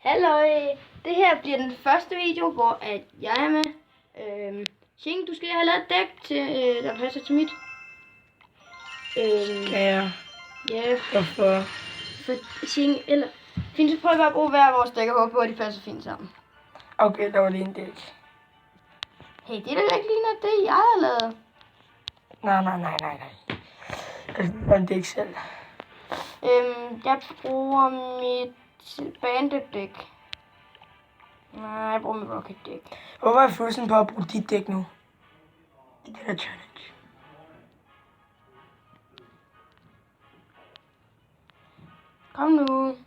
Halløj! Det her bliver den første video, hvor at jeg er med. Ching, du skal have lavet et dæk, til, der passer til mit. Kan jeg? Ja. Hvorfor? For Ching, eller... Fint, så prøver vi at bruge hver vores dæk og håbe på, at de passer fint sammen. Okay, der var lige en dæk. Hey, det der ikke ligner det, jeg har lavet. Nej. Altså, det var en dæk selv. Jeg bruger mit bandit-dæk. Nej, jeg bruger mit rocket-dæk. Hvorfor er jeg følelsen på at bruge dit dæk nu? I det her challenge. Kom nu.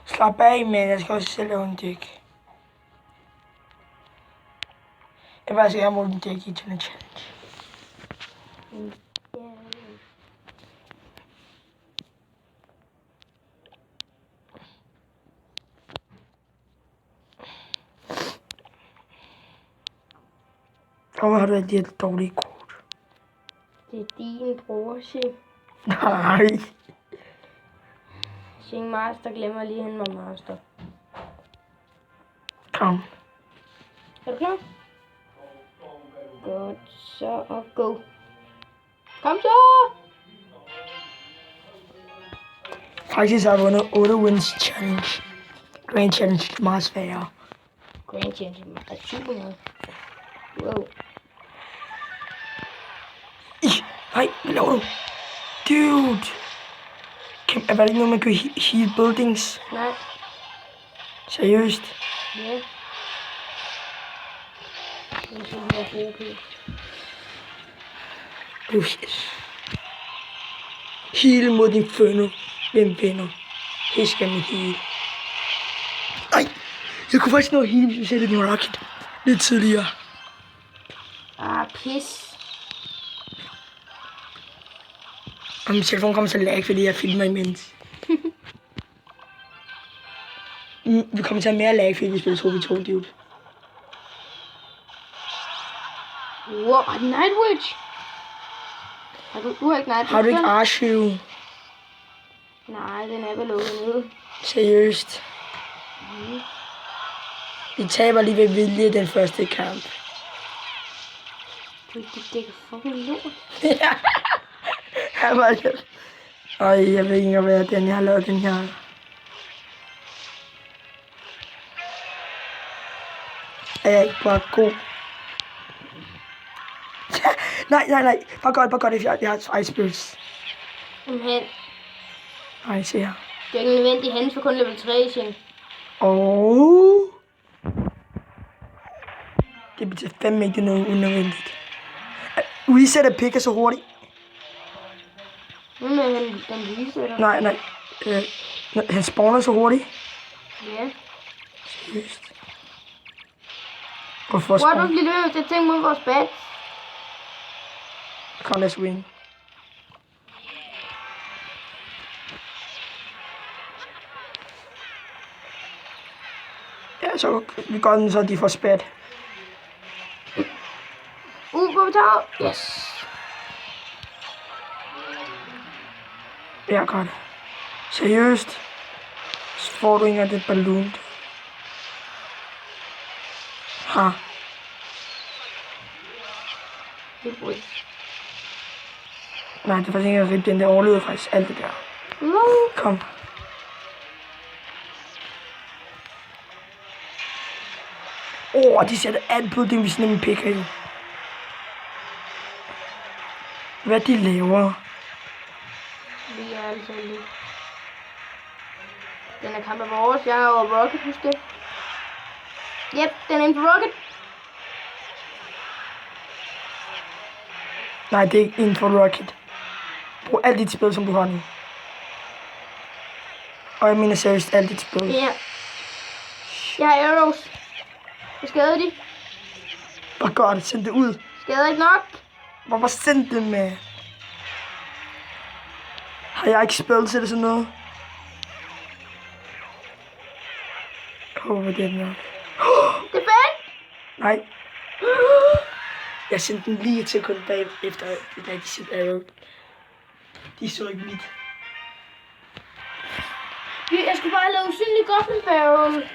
Slap af, men jeg skal også selv lave en dæk. Jeg vil altså gerne bruge en dæk i den challenge. Hvorfor har du alt de her dårlige kort? Det er din bror, Ching. Nej. Ching Master glemmer lige hende med Master. Kom. Er du klar? Godt, så og go. Kom så! Faktisk har jeg vundet 8 wins challenge. Grand challenge er meget sværere. Grand Challenge er super meget. Wow. Nej, hvad laver du? Dude! Var det ikke noget, man kunne heal buildings? Nej. Seriøst? Ja. Det er sådan, jeg bruger på. Oh shit. Heal mod din Inferno. Hvem vinder? Her skal man heal. Ej! Jeg kunne faktisk nå at heal, hvis vi sætter din rocket lidt tidligere. Ah, pis. Og min telefon kommer til at lag, fordi jeg filmer imens. Vi kommer til at have mere lag, fordi vi spiller 2v2, dude. Wow, Night Witch. Du har ikke Night Witch? Har du ikke Arshiv? Nej, den er vel lukket ned. Seriøst? Vi taber lige ved vilje den første kamp. Det dækker fucking lort. Jeg var lidt. Ej, jeg ved ikke engang, hvad den jeg har lavet den her. Er jeg ikke bare god? nej. Bare godt, jeg har Ice Spirits. Jamen, Nej, se her. det er ikke nødvendigt. Han får kun level 3, Ching. Det betyder fandme ikke noget unødvendigt. Reset picker så hurtigt. Nu er den resetter. Nej. Han spawner så hurtigt. Ja. Seriøst. Hvorfor Hvor er du spawner? lige løbet til at tænke mod vores bats? Kom, let's win. Ja, så vi gør den, så de får spat. Hvor vi tager. Yes. Ja, godt. Seriøst? Så får du ikke det balloon. Ha. Det er godt. Nej, det er faktisk ikke rigtigt. Den der overlevede faktisk alt det der. Kom. De sætter alt på det, vi sådan en pikker i. Hvad de laver? Vi er altså lidt. Den er kamp af vores. Jeg har jo rocket, husk det. Yep, den er en for rocket. Nej, det er ikke inden for Rocket. Brug alt dit spil, som du har nu. Og jeg mener seriøst alt dit spil. Ja. Jeg har arrows. Hvad skader de? Hvor godt, send det ud. Skader ikke nok? Hvorfor send det med? Har jeg ikke spillet til det sådan noget? Jeg håber, det er nok. Det er fedt! Nej. Jeg sendte den lige til kun bag efter, da de sendte arrow. De så ikke mit. Jeg skulle bare lave usynlig goblin barrel.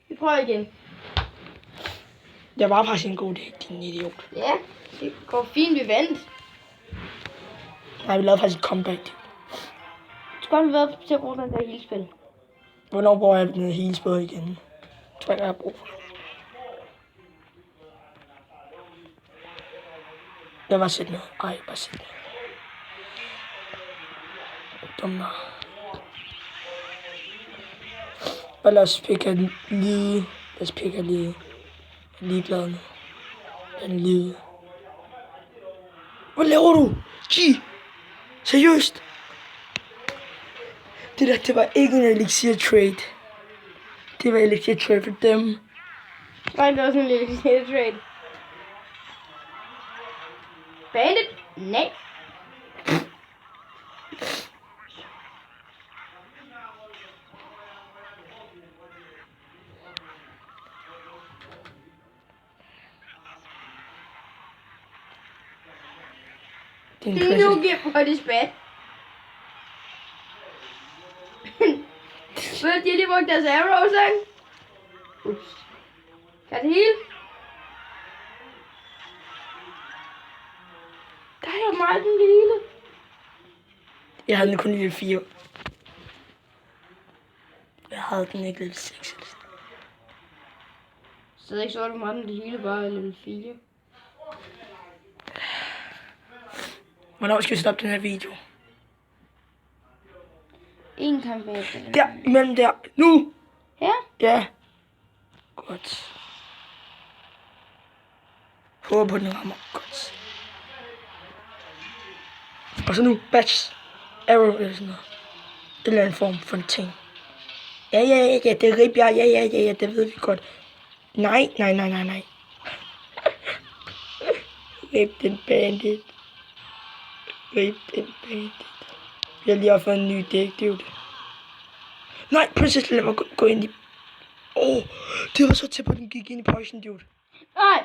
Vi prøver igen. Det var faktisk en god idé, din idiot. Ja, det går fint, vi vandt. Nej, vi lavede faktisk et comeback. Du skulle have været til at bruge den der hele spil. Hvornår bruger jeg den hele spil igen? Jeg tror ikke, jeg har brug for det. Jeg var sæt noget. Ej, bare sæt noget. Dummer. Og lad os pikke lide. Lad os pikke lide. Jeg er ligeglad nu. Den lide. Hvad laver du? G! Seriøst? Det der, det var ikke en elixir trade. Det var elixir trade for dem. Nej, det var sådan en lille trade. Bandit? Nej. Det er en Nu giver mig det spad. Ved du, de har lige brugt deres arrows, ikke? Ups. Kan det hele? Der er jo meget den hele. Jeg havde den kun level 4. Jeg havde den ikke level 6. Så det er ikke så, at du meget den hele bare level 4. Hvornår skal vi stoppe den her video? En kamp efter. Der, imellem der. Nu! Her? Ja. Godt. Håber på, den rammer. Godt. Og så nu, batch. Arrow eller sådan noget. Det er en form for en ting. Ja, det er rib, ja, det ved vi godt. Nej. Rib den bandit. Rib den bandit. Vi har lige fået en ny dæk, dude. Nej, prinsesse, lad mig gå ind i... det var så tæt på, den gik ind i poison, dude. Nej!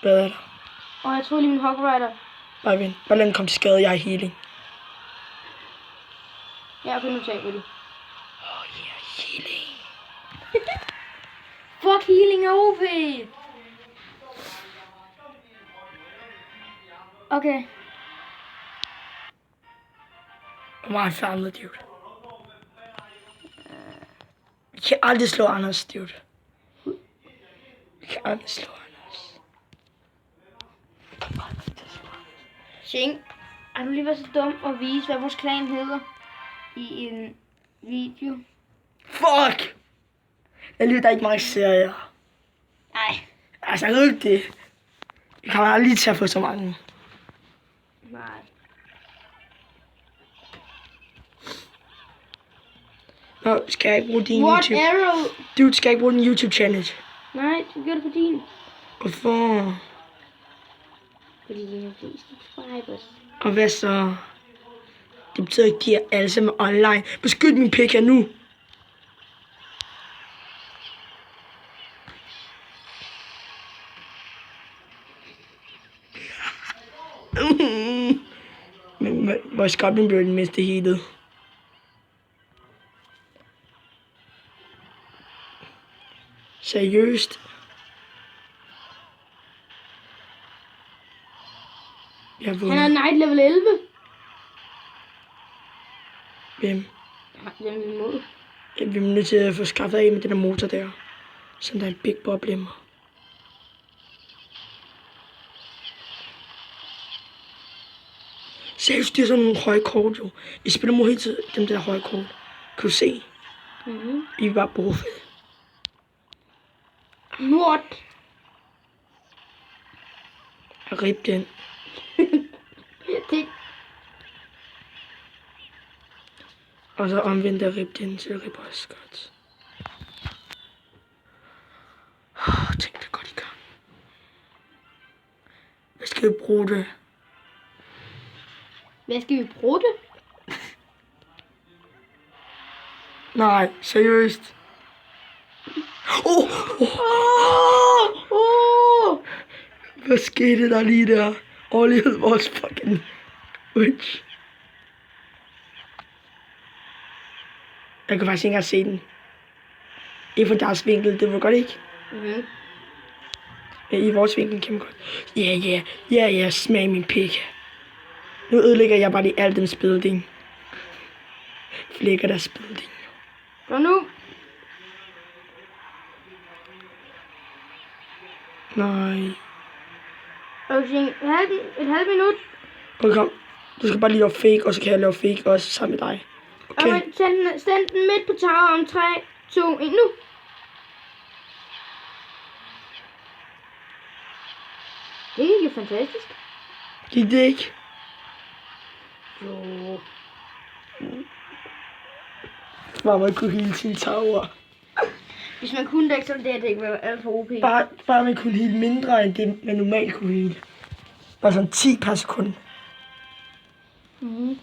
Hvad er der? Jeg tror lige min Hog Rider. Bare vent. Bare lad den komme til skade, jeg er healing. Ja, okay, nu taber du. Healing. Fuck, healing er OP! Okay. Hvor meget farmet, dude. Vi kan aldrig slå Anders, dude. Vi kan aldrig slå Anders. Shing, har du lige været så dum at vise, hvad vores klan hedder i en video? Fuck! Jeg lytter ikke mange serier. Nej. Altså, det. Vi kommer aldrig til at få så mange. Nej. Nå, skal jeg ikke bruge din What YouTube? arrow? Dude, skal jeg ikke bruge din YouTube-channel? Nej, du gør det på din. Hvorfor? Fordi de har flest subscribers. Og hvad så? Det betyder ikke, at de er alle sammen online. Beskyt min pik her nu. Men hvor skabning blev den mindste heatet. Seriøst? Jeg Han er night level 11. Hvem? Ja, den er mod. Vi er nødt til at få skaffet af med den der motor der. Så der er en big problem. Seriøst, det er sådan nogle høje kort jo. Vi spiller mod hele tiden dem der høje kort. Kan du se? Vi er bare buffet. What? Jeg rib den. Det. Og så omvendt jeg rib den, så jeg ribber også godt. Tænk det godt i gang. Hvad skal vi bruge det? Hvad skal vi bruge det? Nej, seriøst. Hvad skete der lige der? Overlevede vores fucking witch. Jeg kan faktisk ikke engang se den. Ikke fra deres vinkel, det var godt ikke. Mhm. Ja, i vores vinkel kan man godt. Ja, smag min pik. Nu ødelægger jeg bare lige alt den spilding. Flækker der spilding. Kom nu. Nej. Okay, et halvt minut. Okay, kom. Du skal bare lige lave fake, og så kan jeg lave fake også sammen med dig. Okay. Okay, send den midt på tower om 3, 2, 1, nu. Det gik jo fantastisk. Gik det ikke? Jo. Bare man kunne hele sin tower. Hvis man kunne det, så ville det ikke være alt for OP. Bare man kunne hele mindre, end det man normalt kunne hele. Bare sådan 10 per sekund. Mhm.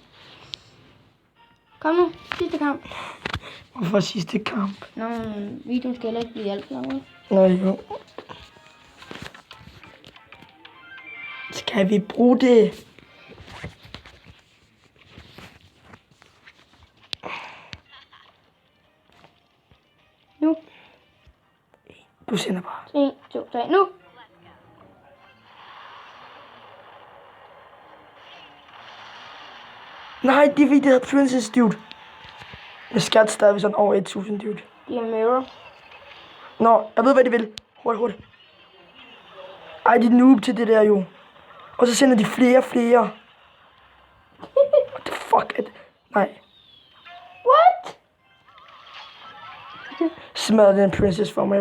Kom nu, sidste kamp. Hvorfor sidste kamp? Nå, men videoen skal heller ikke blive alt for lang. Nej, jo. Skal vi bruge det? Nu. Du sender bare. 1, 2, 3, nu. Nej, det er fordi, det hedder Princess, dude. Med skat stadig sådan over 1000, dude. Det er mirror. Nå, jeg ved, hvad de vil. Hurtigt. Ej, de er noob til det der, jo. Og så sender de flere. What the fuck? Nej. What? Smadre den princess for mig.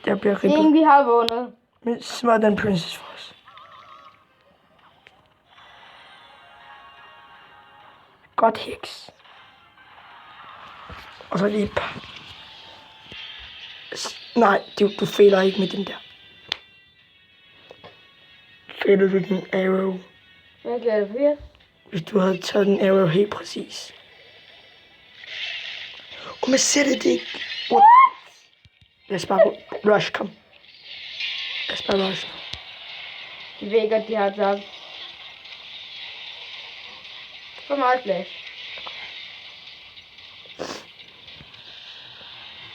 Jeg bliver ribbet. Ingen, vi har vundet. Men smadre den princess for os. Godt heks. Og så lige... Nej, du fejler ikke med den der. Fejler du din arrow? Hvad gør du for? Hvis du havde taget den arrow helt præcis. Og man sætter det ikke. What? Lad os bare rush, kom. Lad os bare rush. De ved godt, de har tabt. For meget flash.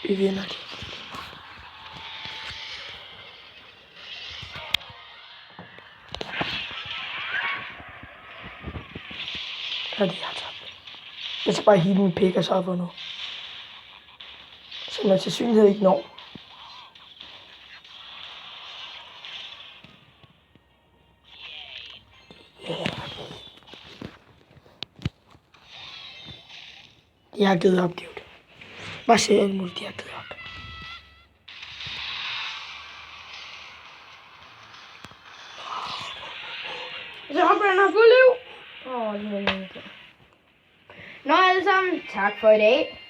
Vi vinder det. Ja, de har tabt. Jeg skal bare hive min pik, og så har jeg vundet. Som jeg til synlighed ikke når. Jeg har givet op, dude. Hvad siger alle muligt, de har givet op. Så håber han har fuld liv. Det var ikke. Nå alle sammen, tak for i dag.